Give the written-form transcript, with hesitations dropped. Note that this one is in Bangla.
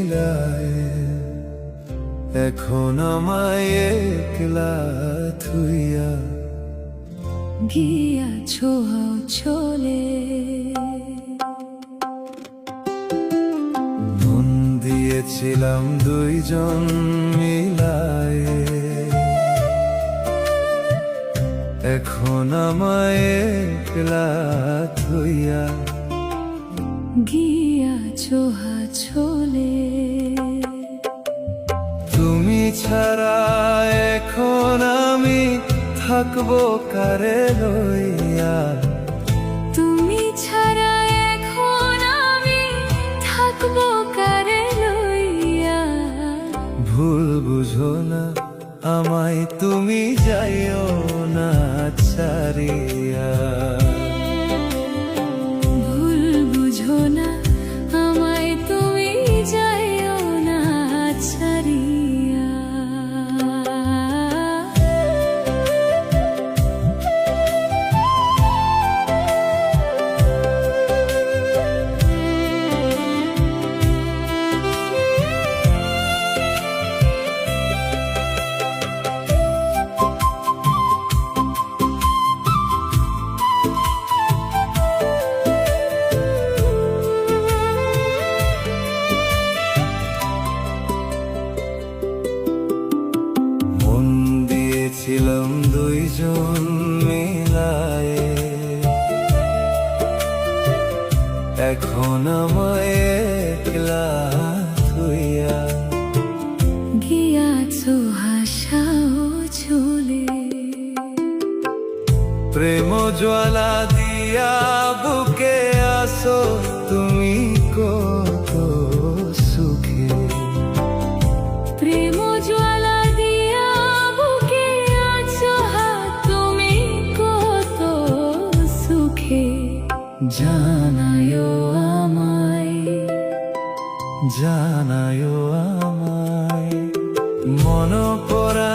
ছিলায়, এখন আমায় একলা থুইয়া গিয়াছো চলে। মন দিয়েছিলাম দুইজন মিলায়, এখন আমায় একলা থুইয়া গিয়াছো চলে। তুমি ছাড়া এখন আমি থাকবো কারে লইয়া, তুমি ছাড়া এখন আমি থাকবো কারে লইয়া। ভুল বুঝো না আমায় তুমি যাইও না ছাড়িয়া, ভুল বুঝো না আমায় তুমি যাইও না ছাড়িয়া। মন দিয়েছিলাম দুইজন মিলায়ে, এখন আমায় একলা থুইয়া গিয়াছো হাসাও চলে। প্রেম জ্বালা দিয়া বুকে আসো তুমি কত সুখে, প্রেম জ্বালা দিয়া বুকে আছো তুমি কত সুখে। জানায়ো আমায়, জানায়ো আমায়, মন পরা